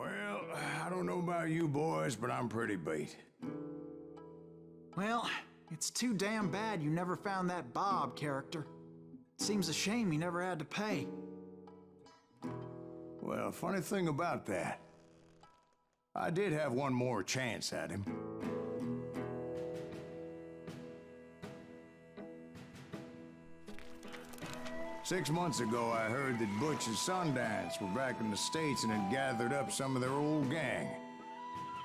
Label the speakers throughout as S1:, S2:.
S1: Well, I don't know about you boys, but I'm pretty beat.
S2: Well, it's too damn bad you never found that Bob character. Seems a shame you never had to pay.
S1: Well, funny thing about that, I did have one more chance at him. Six months ago, I heard that Butch and Sundance were back in the States and had gathered up some of their old gang.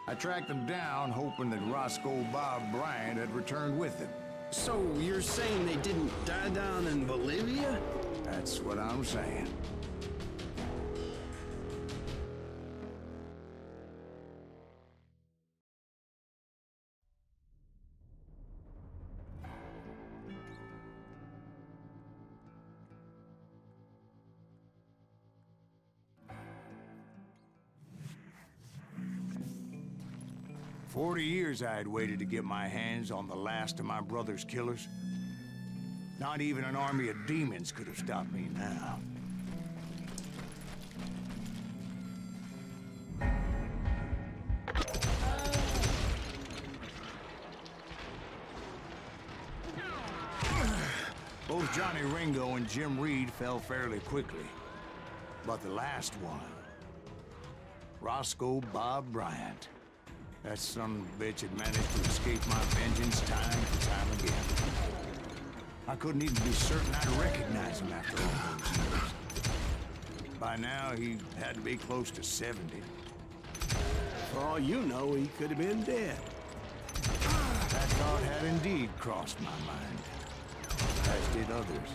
S1: I tracked them down, hoping that Roscoe Bob Bryant had returned with them.
S3: So you're saying they didn't die down in Bolivia?
S1: That's what I'm saying. 40 years I had waited to get my hands on the last of my brother's killers. Not even an army of demons could have stopped me now. Both Johnny Ringo and Jim Reed fell fairly quickly. But the last one, Roscoe Bob Bryant, that son of a bitch had managed to escape my vengeance time and time again. I couldn't even be certain I'd recognize him after all those years. By now, he had to be close to 70.
S3: For all you know, he could have been dead.
S1: That thought had indeed crossed my mind, as did others.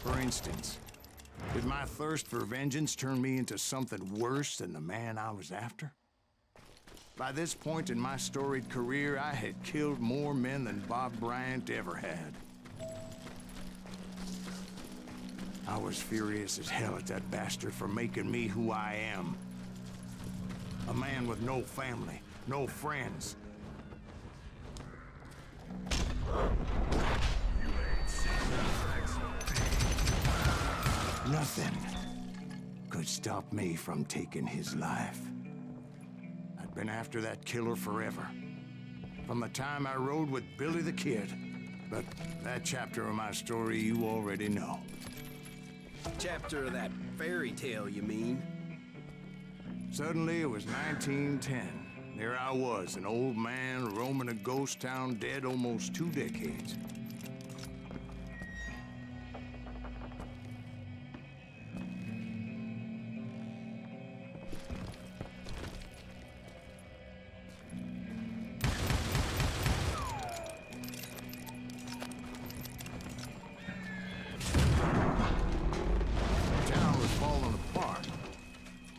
S1: For instance, did my thirst for vengeance turn me into something worse than the man I was after? By this point in my storied career, I had killed more men than Bob Bryant ever had. I was furious as hell at that bastard for making me who I am. A man with no family, no friends. Nothing could stop me from taking his life. I'd been after that killer forever. From the time I rode with Billy the Kid. But that chapter of my story you already know.
S3: Chapter of that fairy tale, you mean?
S1: Suddenly it was 1910. There I was, an old man roaming a ghost town dead almost 2 decades.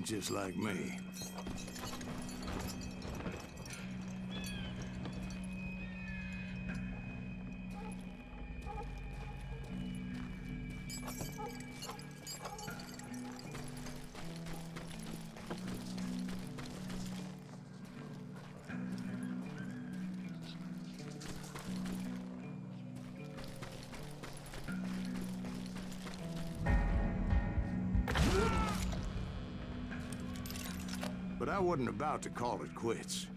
S1: Just like me. But I wasn't about to call it quits.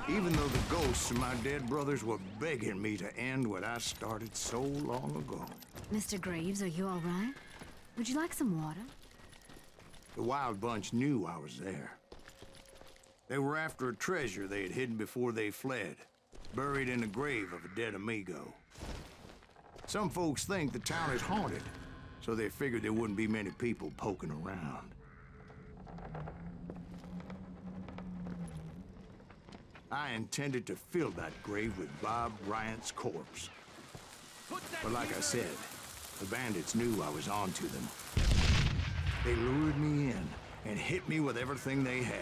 S1: Even though the ghosts of my dead brothers were begging me to end what I started so long ago.
S4: Mr. Graves, are you all right? Would you like some water?
S1: The Wild Bunch knew I was there. They were after a treasure they had hidden before they fled, buried in the grave of a dead amigo. Some folks think the town is haunted, so they figured there wouldn't be many people poking around. I intended to fill that grave with Bob Bryant's corpse. But like I said, the bandits knew I was onto them. They lured me in and hit me with everything they had.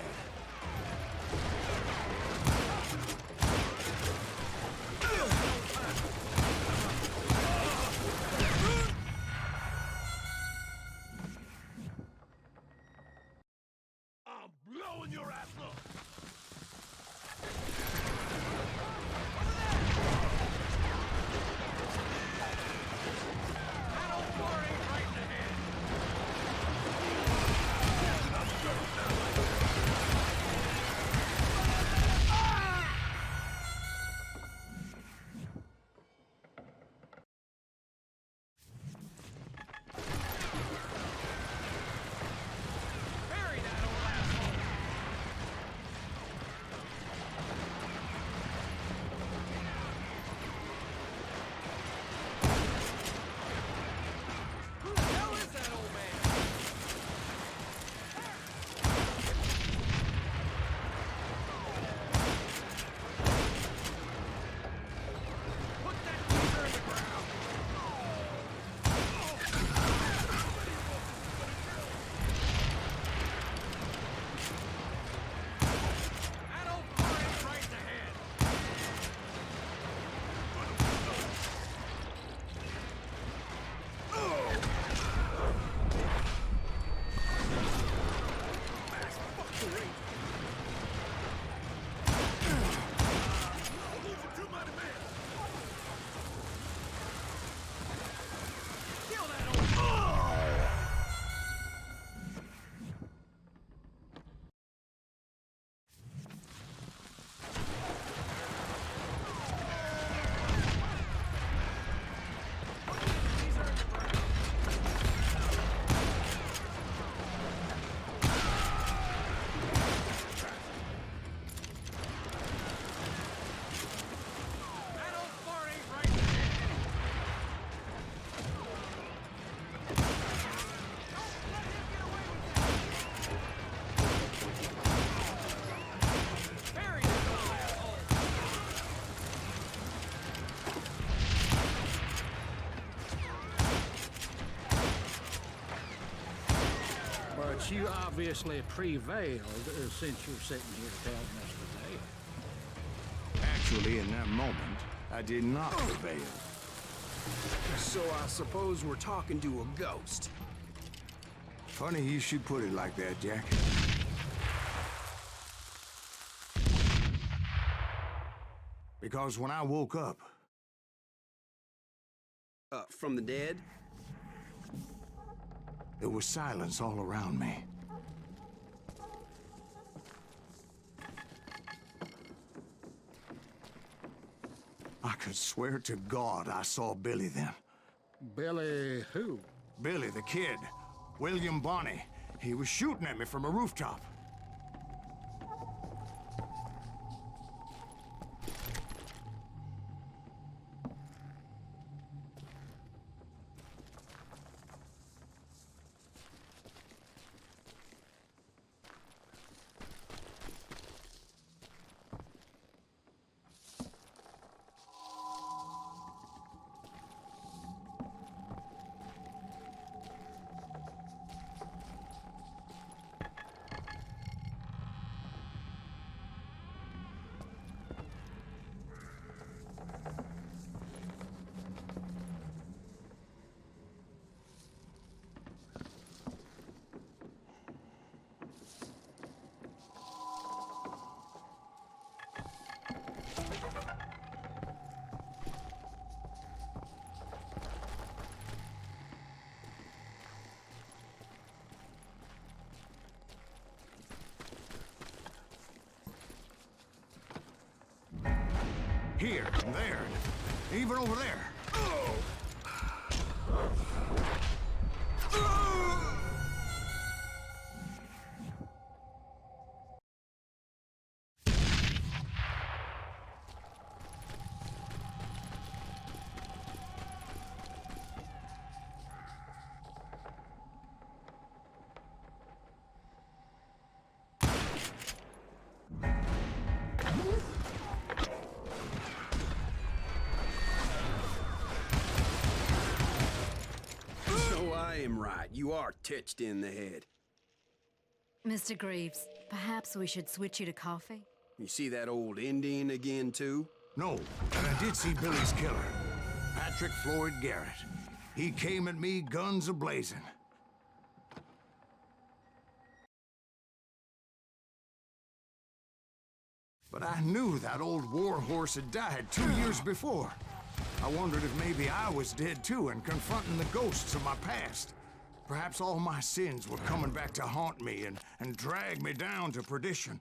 S5: I'm blowing your ass up!
S6: But you obviously prevailed since you're sitting here telling us today.
S1: Actually, in that moment, I did not prevail.
S3: So I suppose we're talking to a ghost.
S1: Funny you should put it like that, Jack. Because when I woke up,
S3: From the dead?
S1: there was silence all around me. I could swear to God I saw Billy then.
S6: Billy who?
S1: Billy, the kid. William Bonney. He was shooting at me from a rooftop. here and there, and even over there.
S3: I am right. You are touched in the head.
S4: Mr. Greaves, perhaps we should switch you to coffee?
S3: You see that old Indian again, too?
S1: No, but I did see Billy's killer, Patrick Floyd Garrett. He came at me guns a-blazing. But I knew that old war horse had died 2 years before. I wondered if maybe I was dead too and confronting the ghosts of my past. Perhaps all my sins were coming back to haunt me and drag me down to perdition.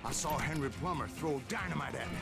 S1: I saw Henry Plummer throw dynamite at me.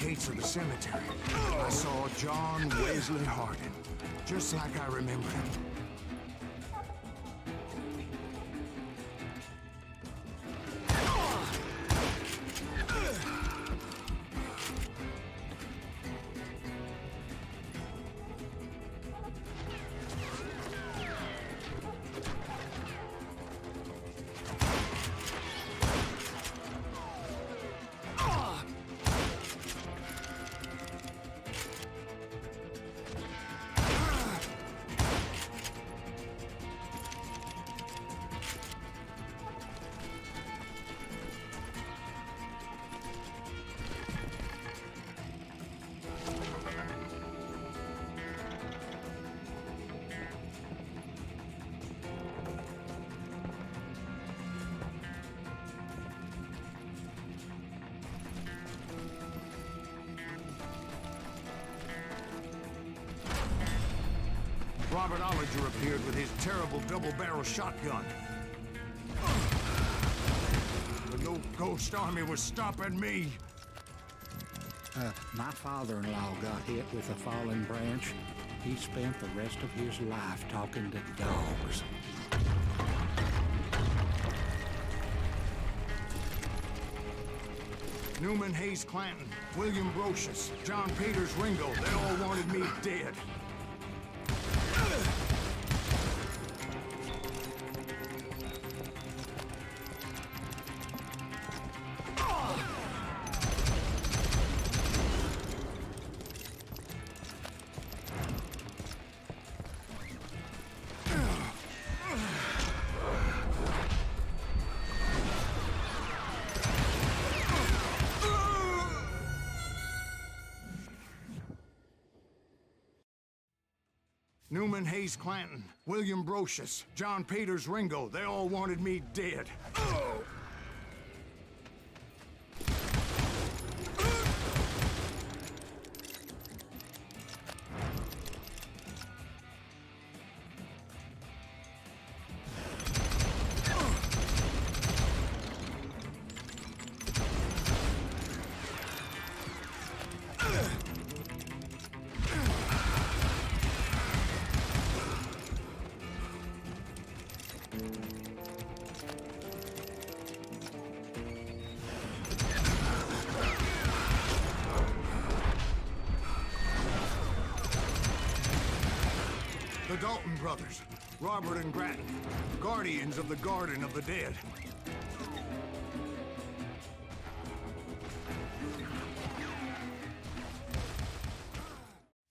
S1: Gates of the cemetery, I saw John Wesley Hardin, just like I remember him. Robert Ollinger appeared with his terrible double-barrel shotgun. But no ghost army was stopping me.
S6: My father-in-law got hit with a falling branch. He spent the rest of his life talking to dogs.
S1: Newman Hayes Clanton, William Brocious, John Peters Ringo, they all wanted me dead. Newman Hayes Clanton, William Brocious, John Peters Ringo, they all wanted me dead. The Dalton brothers, Robert and Grattan, guardians of the Garden of the Dead.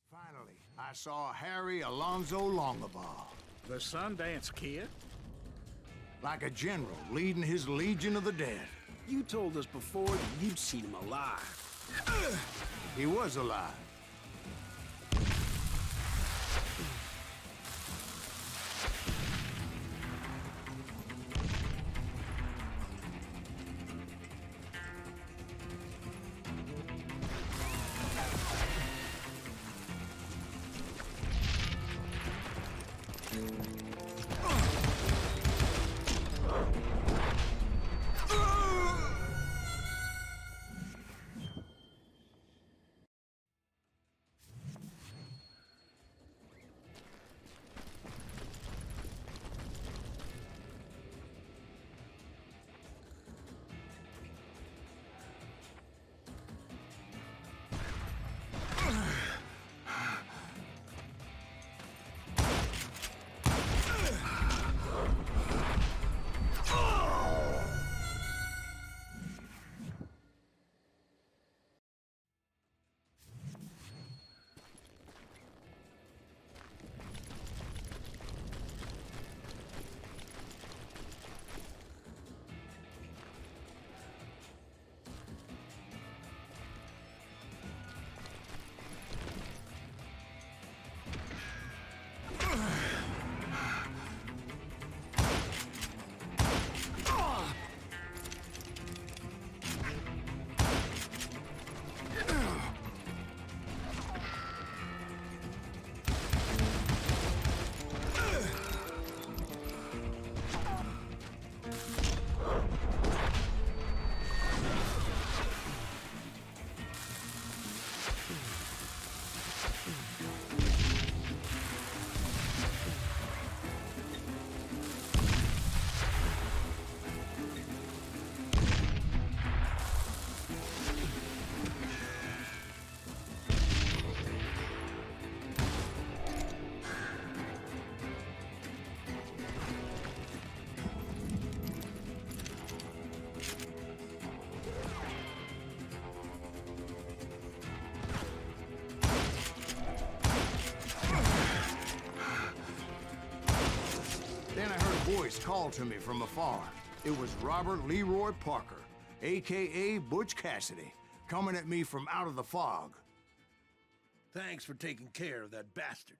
S1: Finally, I saw Harry Alonzo Longabaugh.
S6: The Sundance Kid?
S1: Like a general leading his Legion of the Dead.
S3: You told us before that you'd seen him alive.
S1: He was alive. Then I heard a voice call to me from afar. It was Robert Leroy Parker, a.k.a. Butch Cassidy, coming at me from out of the fog.
S5: Thanks for taking care of that bastard.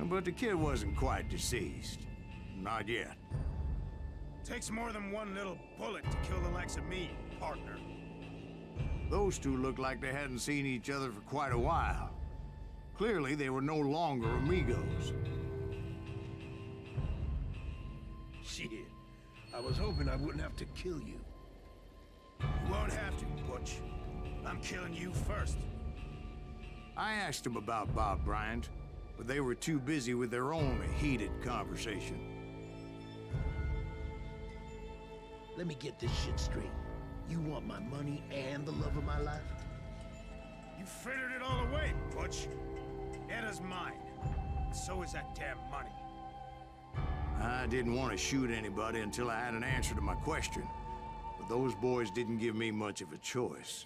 S1: But the kid wasn't quite deceased. Not yet.
S5: Takes more than one little bullet to kill the likes of me, partner.
S1: Those two looked like they hadn't seen each other for quite a while. Clearly, they were no longer amigos.
S5: Shit. I was hoping I wouldn't have to kill you. You won't have to, Butch. I'm killing you first.
S1: I asked him about Bob Bryant, but they were too busy with their own heated conversation.
S5: Let me get this shit straight. You want my money and the love of my life? You frittered it all away, Butch. Edda's mine. So is that damn money.
S1: I didn't want to shoot anybody until I had an answer to my question. But those boys didn't give me much of a choice.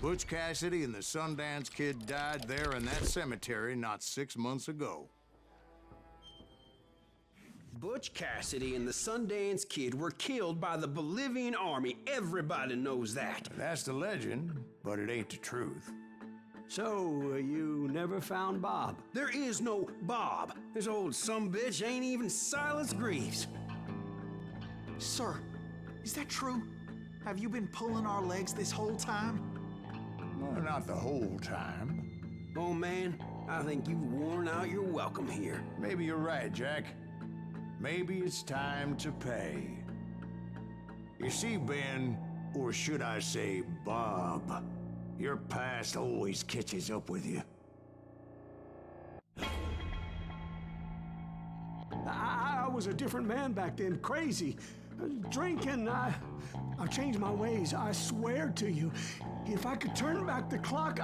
S1: Butch Cassidy and the Sundance Kid died there in that cemetery not 6 months ago.
S3: Butch Cassidy and the Sundance Kid were killed by the Bolivian army. Everybody knows that.
S1: That's the legend, but it ain't the truth.
S7: So, you never found Bob?
S3: There is no Bob. This old sumbitch ain't even Silas Greaves.
S2: Sir, is that true? Have you been pulling our legs this whole time?
S1: Well, not the whole time.
S3: Oh man, I think you've worn out your welcome here.
S1: Maybe you're right, Jack. Maybe it's time to pay. You see, Ben, or should I say Bob, your past always catches up with you.
S7: I was a different man back then, crazy. Drinking, I've changed my ways, I swear to you. If I could turn back the clock,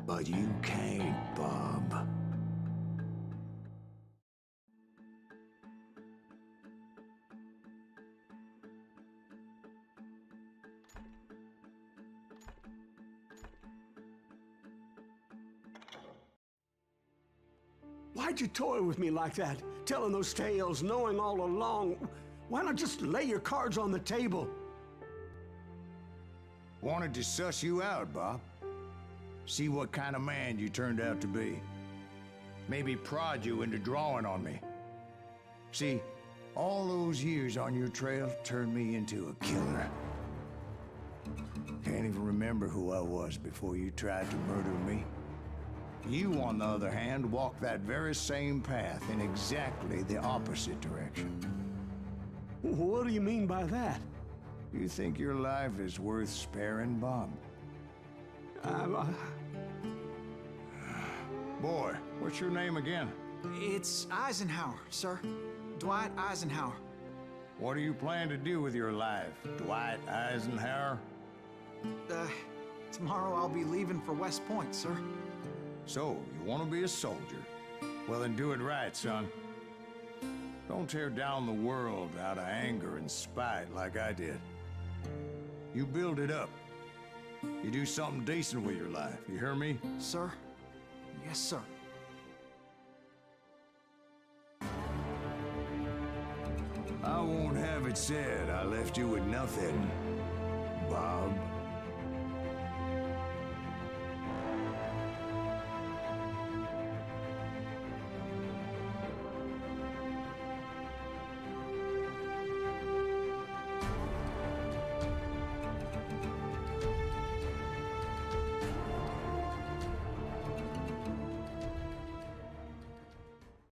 S1: But you can't, Bob.
S7: Why'd you toy with me like that? Telling those tales, knowing all along. Why not just lay your cards on the table?
S1: Wanted to suss you out, Bob. See what kind of man you turned out to be. Maybe prod you into drawing on me. See, all those years on your trail turned me into a killer. Can't even remember who I was before you tried to murder me. You, on the other hand, walked that very same path in exactly the opposite direction.
S7: What do you mean by that?
S1: You think your life is worth sparing, Bob? Boy, what's your name again?
S2: It's Eisenhower, sir. Dwight Eisenhower.
S1: What do you plan to do with your life, Dwight Eisenhower?
S2: Tomorrow I'll be leaving for West Point, sir.
S1: So, you want to be a soldier? Well, then do it right, son. Don't tear down the world out of anger and spite like I did. You build it up. You do something decent with your life, you hear me?
S2: Sir? Yes, sir.
S1: I won't have it said I left you with nothing, Bob.